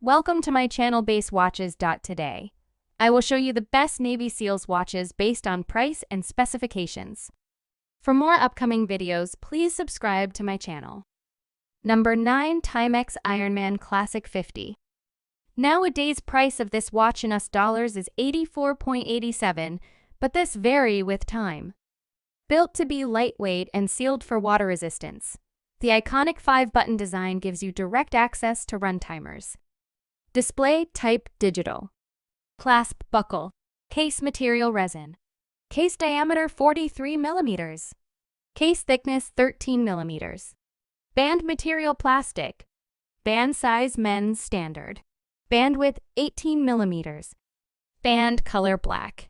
Welcome to my channel Watches. Today, I will show you the best Navy SEALs watches based on price and specifications. For more upcoming videos, please subscribe to my channel. Number 9. Timx Ironman Classic 50. Nowadays price of this watch in US dollars is $84.87, but this vary with time. Built to be lightweight and sealed for water resistance, the iconic 5-button design gives you direct access to run timers. Display type digital. Clasp buckle. Case material resin. Case diameter 43 mm. Case thickness 13 mm. Band material plastic. Band size men's standard. Bandwidth 18 mm. Band color black.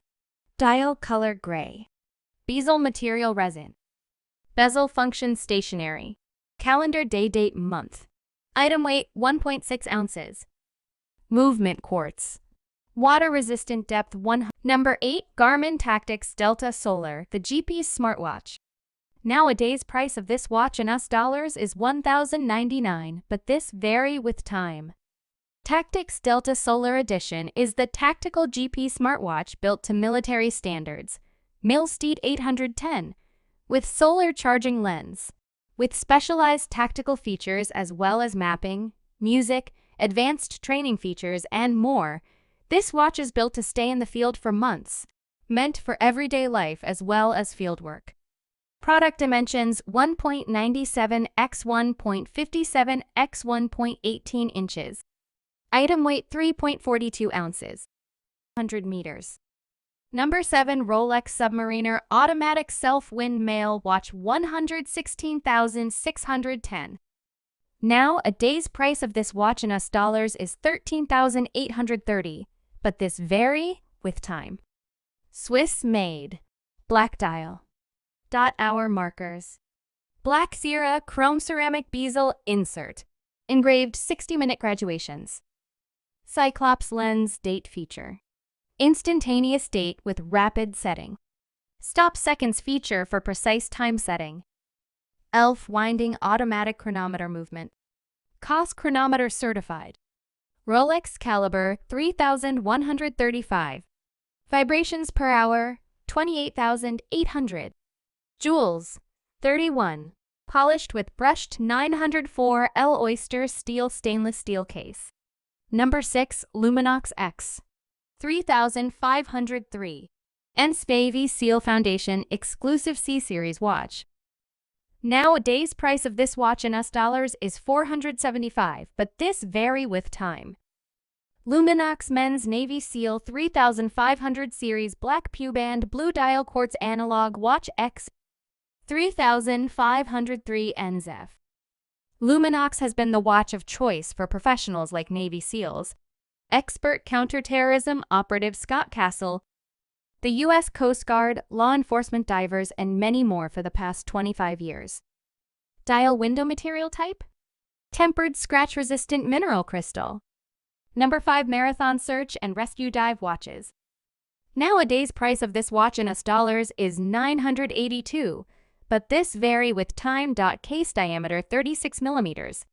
Dial color gray. Bezel material resin. Bezel function stationary. Calendar day date month. Item weight 1.6 ounces. Movement quartz. Water resistant depth 1. Number 8. Garmin Tactix Delta Solar, the GP's smartwatch. Nowadays price of this watch in US dollars is $1,099, but this vary with time. Tactix Delta Solar Edition is the tactical GP smartwatch built to military standards, Milsteed 810, with solar charging lens. With specialized tactical features as well as mapping, music, advanced training features, and more, this watch is built to stay in the field for months, meant for everyday life as well as fieldwork. Product dimensions 1.97 x 1.57 x 1.18 inches. Item weight 3.42 ounces. 100 meters. Number 7. Rolex Submariner Automatic Self-Windmill Watch 116,610. Now, a day's price of this watch in US dollars is $13,830, but this vary with time. Swiss made. Black dial. Hour markers. Black Sierra chrome ceramic bezel insert. Engraved 60-minute graduations. Cyclops lens date feature. Instantaneous date with rapid setting. Stop seconds feature for precise time setting. ELF winding automatic chronometer movement. COS chronometer certified. Rolex caliber 3,135. Vibrations per hour 28,800. Jewels 31. Polished with brushed 904L oyster steel stainless steel case. Number 6. Luminox X 3,503. Navy SEAL Foundation exclusive C-Series watch. Nowadays price of this watch in US dollars is $475, but this vary with time. Luminox Men's Navy SEAL 3500 Series Black Pewband Blue Dial Quartz Analog Watch X 3503 NZF. Luminox has been the watch of choice for professionals like Navy SEALs, expert counterterrorism operative Scott Castle, the U.S. Coast Guard, law enforcement divers, and many more for the past 25 years. Dial window material type? Tempered scratch-resistant mineral crystal. Number 5. Marathon Search and Rescue Dive Watches. Nowadays price of this watch in US dollars is $982, but this vary with time. Case diameter 36 mm.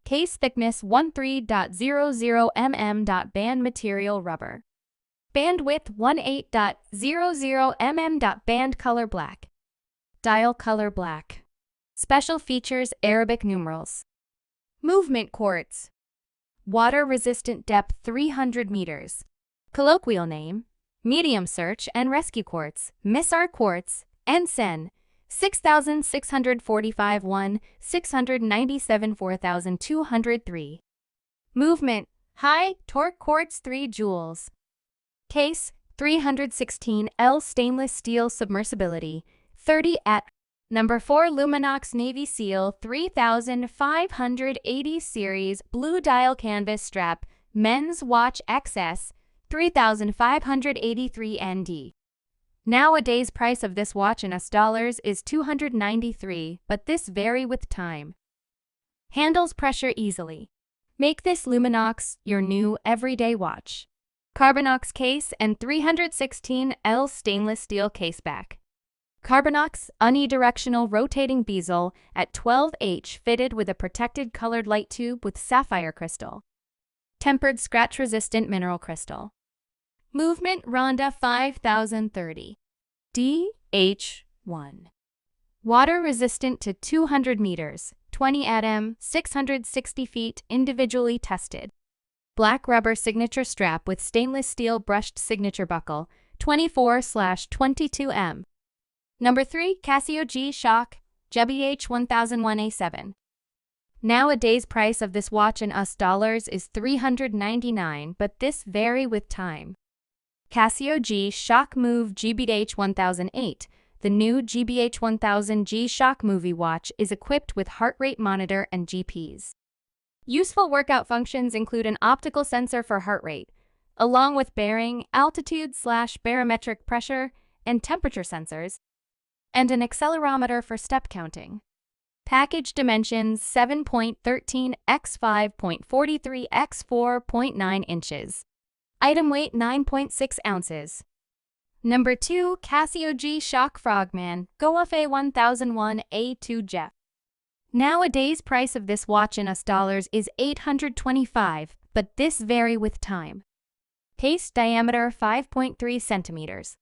Case thickness 13.00 mm. Band material rubber. Bandwidth 18.00 mm. Band color black. Dial color black. Special features Arabic numerals. Movement quartz. Water resistant depth 300 meters. Colloquial name: medium search and rescue quartz, Missar quartz, Ensign 6645 1 697 4203. Movement high torque quartz 3 jewels. Case 316L stainless steel submersibility 30 at. Number 4. Luminox Navy SEAL 3580 Series Blue Dial Canvas Strap Men's Watch XS 3583 ND. Nowadays price of this watch in US dollars is $293, but this vary with time. Handles pressure easily. Make this Luminox your new everyday watch. Carbonox case and 316L stainless steel caseback. Carbonox unidirectional rotating bezel at 12H fitted with a protected colored light tube with sapphire crystal. Tempered scratch-resistant mineral crystal. Movement Ronda 5030. DH1. Water-resistant to 200 meters, 20 atm, 660 feet, individually tested. Black rubber signature strap with stainless steel brushed signature buckle, 24/22 m. Number 3. Casio G Shock Jeh BH1001A7. Nowadays price of this watch in US dollars is $399, but this vary with time. Casio G Shock Move GBH1008. The new GBH1000 G Shock Movie watch is equipped with heart rate monitor and GPS. Useful workout functions include an optical sensor for heart rate, along with bearing, altitude/barometric pressure, and temperature sensors, and an accelerometer for step counting. Package dimensions 7.13 x 5.43 x 4.9 inches. Item weight 9.6 ounces. Number 2. Casio G Shock Frogman GoFA1001A2 Jeh. Nowadays price of this watch in US dollars is $825, but this vary with time. Case diameter 5.3 centimeters.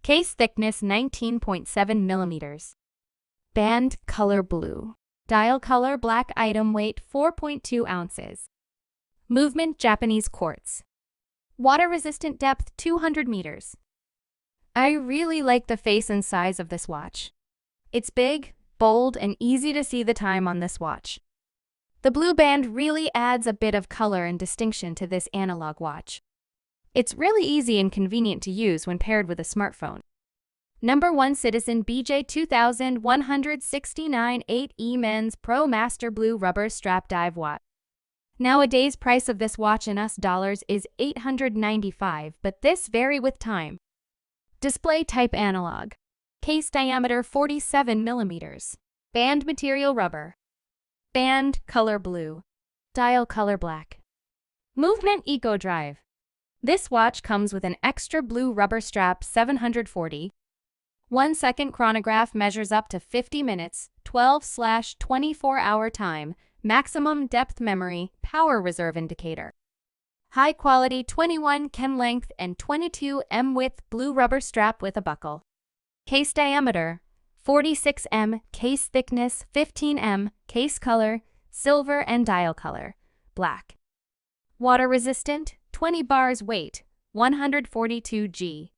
Case thickness 19.7 millimeters. Band color blue. Dial color black. Item weight 4.2 ounces. Movement Japanese quartz. Water resistant. Depth 200 meters. I really like the face and size of this watch. It's big, bold, and easy to see the time on this watch. The blue band really adds a bit of color and distinction to this analog watch. It's really easy and convenient to use when paired with a smartphone. Number 1. Citizen BJ2169 8E Men's Pro Master Blue Rubber Strap Dive Watch. Nowadays price of this watch in US dollars is $895, but this vary with time. Display type analog. Case diameter 47 millimeters. Band material rubber. Band color blue. Dial color black. Movement Eco Drive. This watch comes with an extra blue rubber strap 740. 1 second chronograph measures up to 50 minutes, 12/24 hour time, maximum depth memory, power reserve indicator. High quality 21 cm length and 22 m width blue rubber strap with a buckle. Case diameter 46 m, case thickness 15 m, case color silver and dial color black. Water resistant 20 bars, weight 142 g.